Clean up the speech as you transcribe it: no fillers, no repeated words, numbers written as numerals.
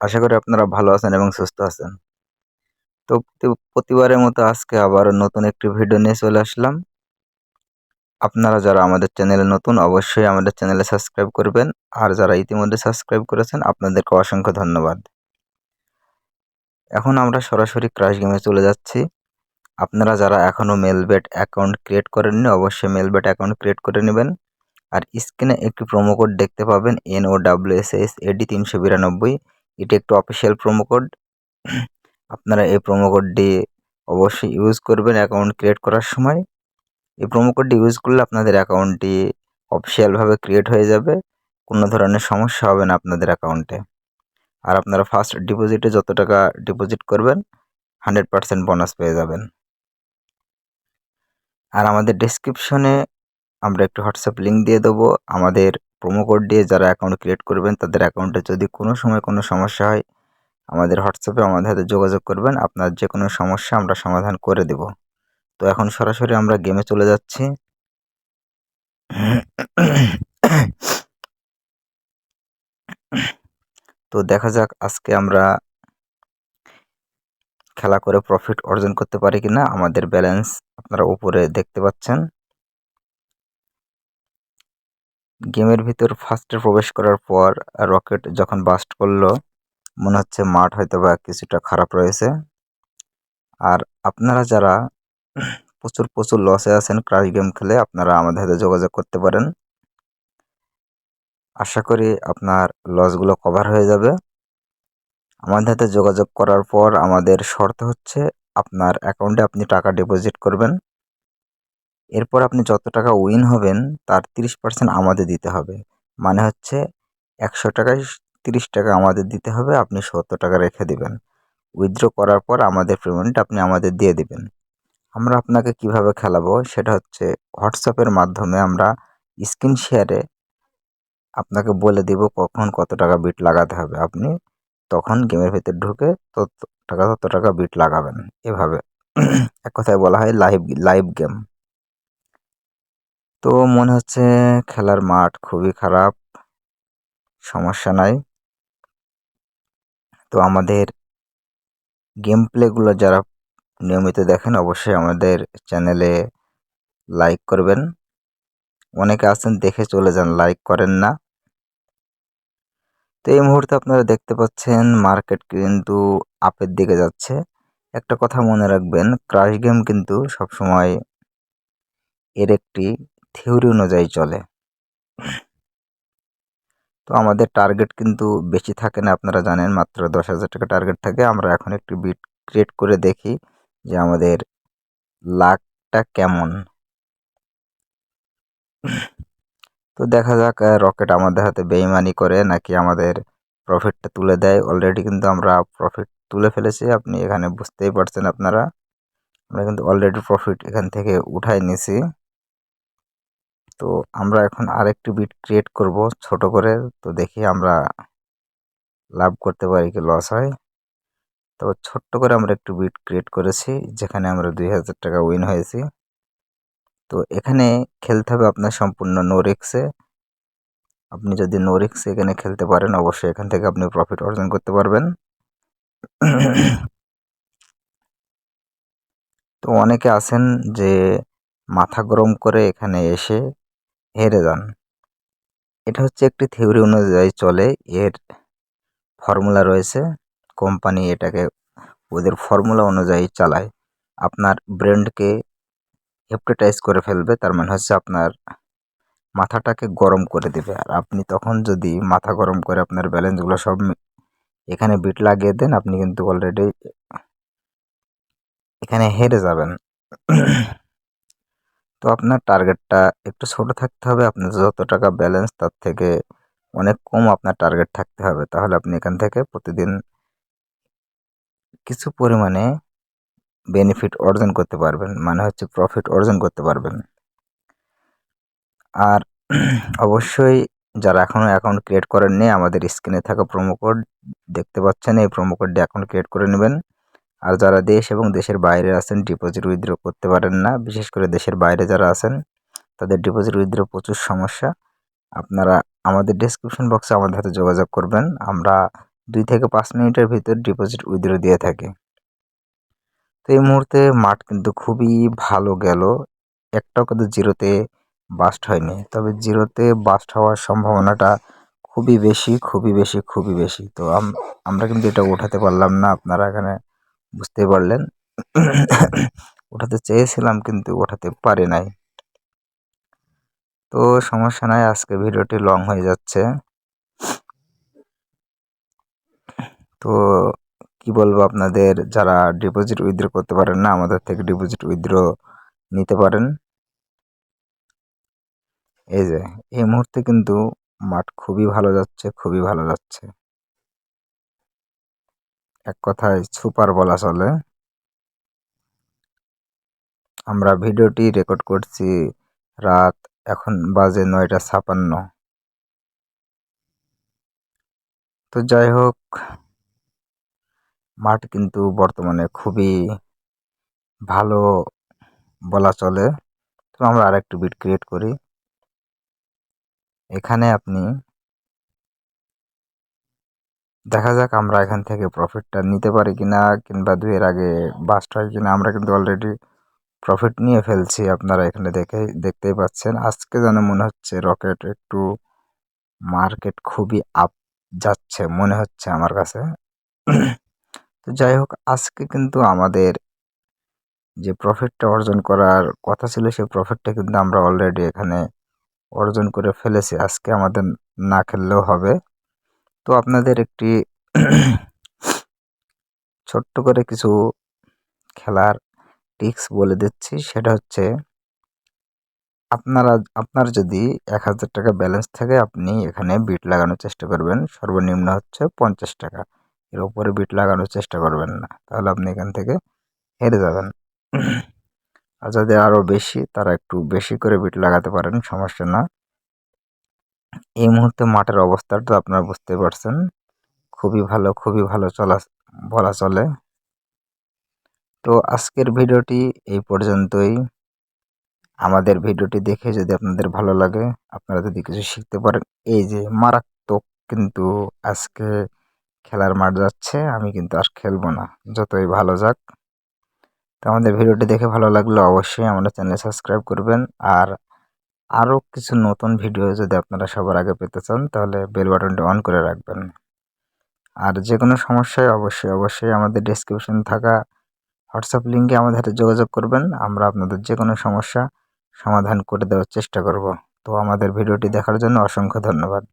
আশা করি আপনারা ভালো আছেন এবং সুস্থ আছেন। তো প্রতিবারের মতো আজকে আবার নতুন একটি ভিডিও নিয়ে চলে আসলাম। আপনারা যারা আমাদের চ্যানেলে নতুন অবশ্যই আমাদের চ্যানেলে সাবস্ক্রাইব করবেন। আর যারা ইতিমধ্যে সাবস্ক্রাইব করেছেন আপনাদেরকে অসংখ্য ধন্যবাদ। এখন আমরা সরাসরি ক্রাশ গেমে চলে যাচ্ছি। আপনারা যারা এখনও মেলবেট অ্যাকাউন্ট ক্রিয়েট করেননি অবশ্যই মেলবেট অ্যাকাউন্ট ক্রিয়েট করে নেবেন। আর স্ক্রিনে একটি প্রোমো কোড দেখতে পাবেন NOWSSAD 392। এটি একটি অফিসিয়াল প্রোমো কোড। আপনারা এই প্রোমো কোডটি অবশ্যই ইউজ করবেন অ্যাকাউন্ট ক্রিয়েট করার সময়। এই প্রোমো কোডটি ইউজ করলে আপনাদের অ্যাকাউন্টটি অফিসিয়ালভাবে ক্রিয়েট হয়ে যাবে। কোনো ধরনের সমস্যা হবে না আপনাদের অ্যাকাউন্টে। আর আপনারা ফার্স্ট ডিপোজিটে যত টাকা ডিপোজিট করবেন 100% বোনাস পেয়ে যাবেন। আর আমাদের ডেসক্রিপশনে আমরা একটি হোয়াটসঅ্যাপ লিঙ্ক দিয়ে দেবো। আমাদের প্রোমো কোড দিয়ে যারা অ্যাকাউন্ট ক্রিয়েট করবেন তাদের অ্যাকাউন্টে যদি কোনো সময় কোনো সমস্যা হয় আমাদের হোয়াটসঅ্যাপে আমাদের সাথে যোগাযোগ করবেন। আপনার যে কোনো সমস্যা আমরা সমাধান করে দেব। তো এখন সরাসরি আমরা গেমে চলে যাচ্ছি। তো দেখা যাক আজকে আমরা খেলা করে প্রফিট অর্জন করতে পারি কিনা। আমাদের ব্যালেন্স আপনারা উপরে দেখতে পাচ্ছেন। গেমের ভিতর ফার্স্টে প্রবেশ করার পর রকেট যখন বাস্ট করলো মনে হচ্ছে মাঠ হয়তো বা কিছুটা খারাপ রয়েছে। আর আপনারা যারা প্রচুর লসে আছেন ক্রাশ গেম খেলে আপনারা আমাদের সাথে যোগাযোগ করতে পারেন। আশা করি আপনার লসগুলো কভার হয়ে যাবে। আমাদের সাথে যোগাযোগ করার পর আমাদের শর্ত হচ্ছে আপনার অ্যাকাউন্টে আপনি টাকা ডিপোজিট করবেন। এরপর আপনি যত টাকা উইন হবেন তার 30% আমাদের দিতে হবে। মানে হচ্ছে 100 টাকায় 30 টাকা আমাদের দিতে হবে, আপনি 70 টাকা রেখে দিবেন। উইথড্র করার পর আমাদের পেমেন্ট আপনি আমাদের দিয়ে দিবেন। আমরা আপনাকে কিভাবে খেলাবো সেটা হচ্ছে হোয়াটসঅ্যাপের মাধ্যমে আমরা স্ক্রিন শেয়ারে আপনাকে বলে দিব কখন কত টাকা বিট লাগাতে হবে। আপনি তখন গেমের ভেতর ঢুকে তত টাকা বিট লাগাবেন। এভাবে এক কথায় বলা হয় লাইভ গেম। তো মনে হচ্ছে খেলার মাঠ খুবই খারাপ, সমস্যা নাই। তো আমাদের গেম প্লেগুলো যারা নিয়মিত দেখেন অবশ্যই আমাদের চ্যানেলে লাইক করবেন। অনেকে আছেন দেখে চলে যান, লাইক করেন না। তো এই মুহূর্তে আপনারা দেখতে পাচ্ছেন মার্কেট কিন্তু আপের দিকে যাচ্ছে। একটা কথা মনে রাখবেন, ক্রাশ গেম কিন্তু সবসময় এর একটি থিওরি অনুযায়ী চলে। তো আমাদের টার্গেট কিন্তু বেশি থাকে না, আপনারা জানেন মাত্র 10,000 টাকা টার্গেট থাকে। আমরা এখন একটি বিট ক্রিয়েট করে দেখি যে আমাদের লাকটা কেমন। তো দেখা যাক রকেট আমাদের হাতে বেইমানি করে নাকি আমাদের প্রফিটটা তুলে দেয়। অলরেডি কিন্তু আমরা প্রফিট তুলে ফেলেছি, আপনি এখানে বুঝতেই পারছেন আপনারা। আমরা কিন্তু অলরেডি প্রফিট এখান থেকে উঠাই নিছি। তো আমরা এখন আরেকটি বিট ক্রিয়েট করব ছোট করে। তো দেখি আমরা লাভ করতে পারি কি লস হয়। তো ছোট্ট করে আমরা একটু বিট ক্রিয়েট করেছি যেখানে আমরা 2,000 টাকা উইন হয়েছি। তো এখানে খেলতে হবে আপনার সম্পূর্ণ নো রিস্কে। আপনি যদি নো রিস্কে এখানে খেলতে পারেন অবশ্যই এখান থেকে আপনি প্রফিট অর্জন করতে পারবেন। তো অনেকে আছেন যে মাথা গরম করে এখানে এসে হেরে যান। এটা হচ্ছে একটি থিওরি অনুযায়ী চলে, এর ফর্মুলা রয়েছে। কোম্পানি এটাকে ওদের ফর্মুলা অনুযায়ী চালায়। আপনার ব্রেনকে হিপনোটাইজ করে ফেলবে, তার মানে হচ্ছে আপনার মাথাটাকে গরম করে দেবে। আর আপনি তখন যদি মাথা গরম করে আপনার ব্যালেন্সগুলো সব এখানে বিট লাগিয়ে দেন আপনি কিন্তু অলরেডি এখানে হেরে যাবেন। তো আপনার টার্গেটটা একটু ছোট থাকতে হবে। আপনার যত টাকা ব্যালেন্স তার থেকে অনেক কম আপনার টার্গেট থাকতে হবে, তাহলে আপনি এখান থেকে প্রতিদিন কিছু পরিমাণে বেনিফিট অর্জন করতে পারবেন, মানে হচ্ছে প্রফিট অর্জন করতে পারবেন। আর অবশ্যই যারা এখনও অ্যাকাউন্ট ক্রিয়েট করেননি আমাদের স্ক্রিনে থাকা প্রোমো কোড দেখতে পাচ্ছেন, এই প্রোমো কোড দিয়ে অ্যাকাউন্ট ক্রিয়েট করে নেবেন। আর যারা দেশ এবং দেশের বাইরে আছেন ডিপোজিট উইথড্র করতে পারেন না, বিশেষ করে দেশের বাইরে যারা আছেন তাদের ডিপোজিট উইথড্র প্রচুর সমস্যা। আপনারা আমাদের ডেসক্রিপশন বক্সে আমাদের সাথে যোগাযোগ করবেন। আমরা 2 থেকে 5 মিনিটের ভিতর ডিপোজিট উইথড্র দিয়ে থাকে। তো এই মুহূর্তে মাঠ কিন্তু খুবই ভালো গেল, একটাও কিন্তু জিরোতে বাস্ট হয়নি। তবে জিরোতে বাস্ট হওয়ার সম্ভাবনাটা খুবই বেশি, খুবই বেশি, খুবই বেশি। তো আমরা কিন্তু এটা ওঠাতে পারলাম না, আপনারা এখানে বুঝতেই পারলেন। ওঠাতে চেয়েছিলাম কিন্তু ওঠাতে পারি নাই। তো সমস্যা নাই, আজকে ভিডিওটি লং হয়ে যাচ্ছে। তো কি বলবো আপনাদের, যারা ডিপোজিট উইথড্র করতে পারেন না, আমাদের থেকে ডিপোজিট উইথড্র নিতে পারেন। এই যে এই মুহূর্তে কিন্তু মাঠ খুবই ভালো যাচ্ছে, খুবই ভালো যাচ্ছে, এক কথায় সুপার বলা চলে। আমরা ভিডিওটি রেকর্ড করছি রাত, এখন বাজে 9টা 56। তো যাই হোক, মাঠ কিন্তু বর্তমানে খুবই ভালো বলা চলে। তো আমরা আরেকটু বিট ক্রিয়েট করি। এখানে আপনি দেখা যাক আমরা এখান থেকে প্রফিটটা নিতে পারি কিনা, কিংবা 2 এর আগে বাস্ট হয় কিনা। আমরা কিন্তু অলরেডি প্রফিট নিয়ে ফেলছি, আপনারা এখানে দেখতেই পাচ্ছেন। আজকে যেন মনে হচ্ছে রকেট একটু মার্কেট খুবই আপ যাচ্ছে মনে হচ্ছে আমার কাছে। তো যাই হোক, আজকে কিন্তু আমাদের যে প্রফিটটা অর্জন করার কথা ছিল, সেই প্রফিটটা কিন্তু আমরা অলরেডি এখানে অর্জন করে ফেলেছি। আজকে আমাদের না খেললেও হবে। তো আপনাদের একটি ছোট্ট করে কিছু খেলার টিক্স বলে দিচ্ছি। সেটা হচ্ছে, আপনার যদি 1000 টাকা ব্যালেন্স থাকে, আপনি এখানে বিট লাগানোর চেষ্টা করবেন। সর্বনিম্ন হচ্ছে 50 টাকা, এর উপরে বিট লাগানোর চেষ্টা করবেন না, তাহলে আপনি এখান থেকে হেরে যাবেন। আর যাদের আরও বেশি, তারা একটু বেশি করে বিট লাগাতে পারেন, সমস্যা না। এই মুহূর্তে মাঠের অবস্থাটা আপনারা বুঝতে পারছেন, খুবই ভালো, খুবই ভালো বলা চলে। তো আজকের ভিডিওটি এই পর্যন্তই। আমাদের ভিডিওটি দেখে যদি আপনাদের ভালো লাগে, আপনারা যদি কিছু শিখতে পারেন, এই যে মারাত্মক কিন্তু আজকে খেলার মাঠ যাচ্ছে, আমি কিন্তু আর খেলবো না, যতই ভালো যাক। তো আমাদের ভিডিওটি দেখে ভালো লাগলে অবশ্যই আমাদের চ্যানেল সাবস্ক্রাইব করবেন। আর আরও কিছু নতুন ভিডিও যদি আপনারা সবার আগে পেতে চান, তাহলে বেল বাটনটি অন করে রাখবেন। আর যে কোনো সমস্যায় অবশ্যই আমাদের ডেসক্রিপশনে থাকা হোয়াটসঅ্যাপ লিঙ্কে আমাদের সাথে যোগাযোগ করবেন। আমরা আপনাদের যে কোনো সমস্যা সমাধান করে দেওয়ার চেষ্টা করব। তো আমাদের ভিডিওটি দেখার জন্য অসংখ্য ধন্যবাদ।